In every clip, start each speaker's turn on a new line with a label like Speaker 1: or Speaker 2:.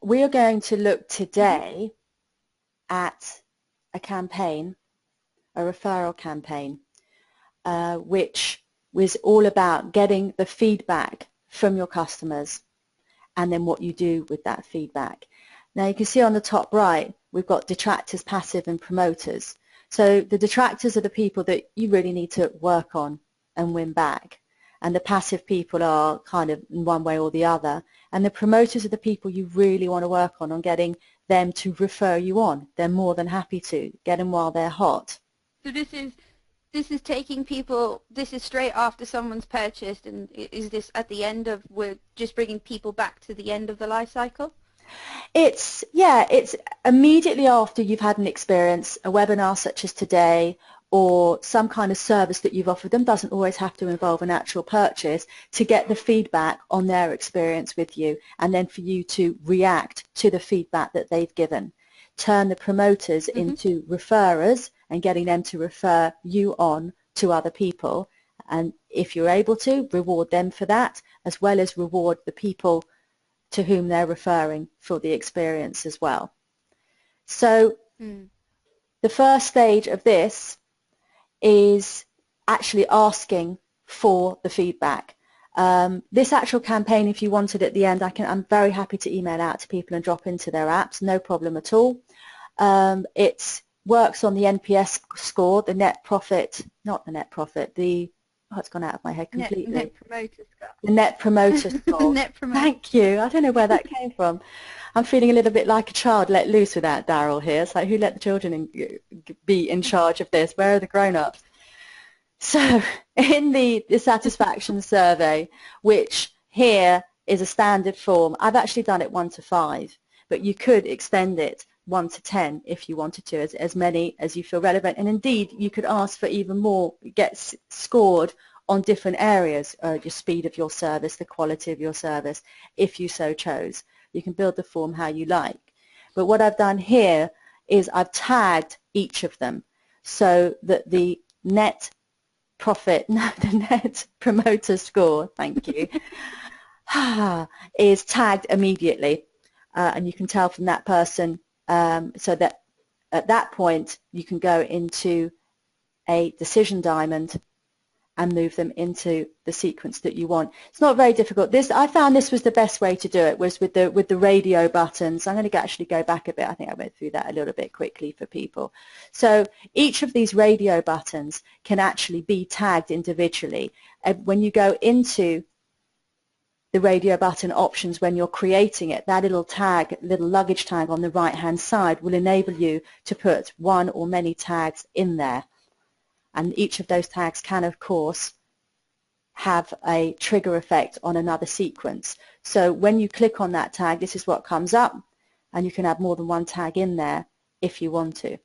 Speaker 1: we are going to look today at a campaign, a referral campaign, which was all about getting the feedback from your customers and then what you do with that feedback. Now you can see on the top right we've got detractors, passive and promoters. So the detractors are the people that you really need to work on and win back, and the passive people are kind of in one way or the other, and the promoters are the people you really want to work on getting them to refer you on. They're more than happy to get them while they're hot.
Speaker 2: So this is taking people, this is straight after someone's purchased, and is this at the end of, we're just bringing people back to the end of the life cycle?
Speaker 1: It's immediately after you've had an experience, a webinar such as today, or some kind of service that you've offered them. Doesn't always have to involve an actual purchase, to get the feedback on their experience with you, and then for you to react to the feedback that they've given. Turn the promoters into referrers and getting them to refer you on to other people, and if you're able to, reward them for that, as well as reward the people to whom they're referring for the experience as well. So the first stage of this is actually asking for the feedback. This actual campaign, if you wanted at the end, I'm very happy to email out to people and drop into their apps, no problem at all. It works on the NPS score, the net profit, not the net profit, it's gone out of my head completely.
Speaker 2: Net promoter score.
Speaker 1: The net promoter score.
Speaker 2: Net promoter.
Speaker 1: Thank you. I don't know where that came from. I'm feeling a little bit like a child let loose without Daryl here. It's like, who let the children be in charge of this? Where are the grown-ups? So in the satisfaction survey, which here is a standard form, I've actually done it 1 to 5, but you could extend it 1 to 10 if you wanted to, as many as you feel relevant, and indeed you could ask for even more, get scored on different areas, your speed of your service, the quality of your service, if you so chose. You can build the form how you like, but what I've done here is I've tagged each of them so that the net profit, no, the net promoter score, thank you, is tagged immediately, and you can tell from that person, so that at that point you can go into a decision diamond and move them into the sequence that you want. It's not very difficult. I found this was the best way to do it, was with the radio buttons. I'm going to actually go back a bit. I think I went through that a little bit quickly for people. So each of these radio buttons can actually be tagged individually. When you go into the radio button options, when you're creating it, that little luggage tag on the right hand side will enable you to put one or many tags in there. And each of those tags can, of course, have a trigger effect on another sequence. So when you click on that tag, this is what comes up, and you can add more than one tag in there if you want to.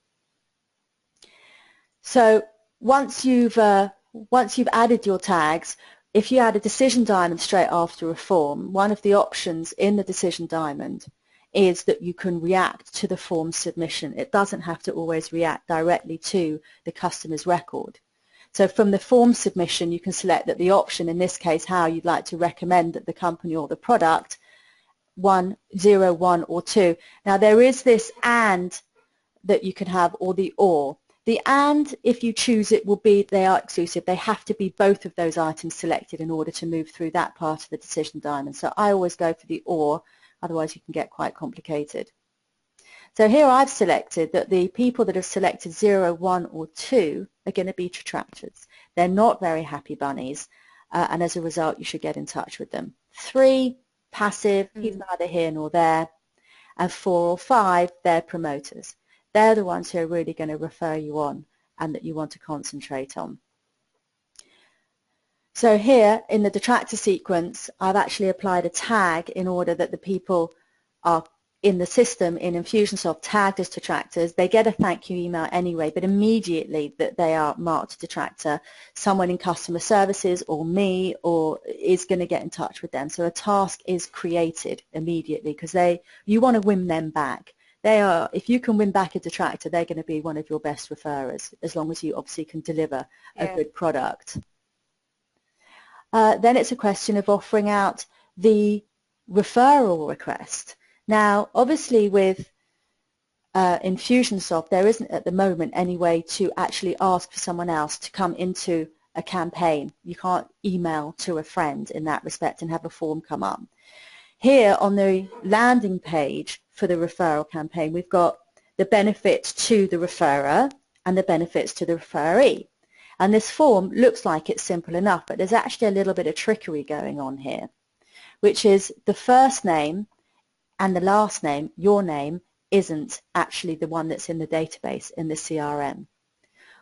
Speaker 1: So once you've added your tags, if you add a decision diamond straight after a form, one of the options in the decision diamond is that you can react to the form submission. It doesn't have to always react directly to the customer's record. So from the form submission, you can select that the option, in this case, how you'd like to recommend that the company or the product, 1, 0, 1, or 2. Now there is this and that you can have, or the or. The and, if you choose it, will be they are exclusive. They have to be both of those items selected in order to move through that part of the decision diamond. So I always go for the or, otherwise you can get quite complicated. So here I've selected that the people that have selected 0, 1 or 2 are going to be detractors. They're not very happy bunnies, and as a result you should get in touch with them. 3, passive, he's neither here nor there, and 4 or 5, they're promoters. They're the ones who are really going to refer you on and that you want to concentrate on. So here in the detractor sequence, I've actually applied a tag in order that the people are in the system in Infusionsoft tagged as detractors. They get a thank you email anyway, but immediately that they are marked detractor, someone in customer services or me is going to get in touch with them. So a task is created immediately because you want to win them back. If you can win back a detractor, they're going to be one of your best referrers, as long as you obviously can deliver a good product. Then it's a question of offering out the referral request. Now, obviously with Infusionsoft, there isn't at the moment any way to actually ask for someone else to come into a campaign. You can't email to a friend in that respect and have a form come up. Here on the landing page for the referral campaign, we've got the benefits to the referrer and the benefits to the referee. And this form looks like it's simple enough, but there's actually a little bit of trickery going on here, which is the first name and the last name, your name, isn't actually the one that's in the database in the CRM.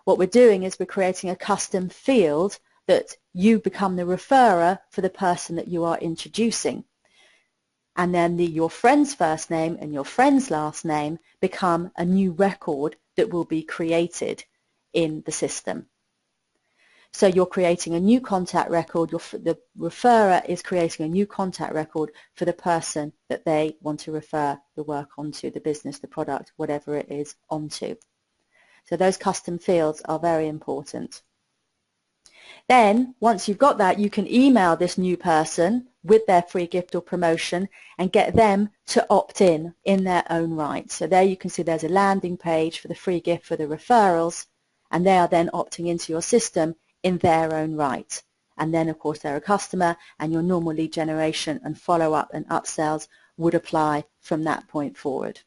Speaker 1: What we're doing is we're creating a custom field that you become the referrer for the person that you are introducing. And then your friend's first name and your friend's last name become a new record that will be created in the system. So you're creating a new contact record, the referrer is creating a new contact record for the person that they want to refer the work onto, the business, the product, whatever it is, onto. So those custom fields are very important. Then, once you've got that, you can email this new person with their free gift or promotion and get them to opt in their own right. So there you can see there's a landing page for the free gift for the referrals, and they are then opting into your system in their own right. And then, of course, they're a customer, and your normal lead generation and follow-up and upsells would apply from that point forward.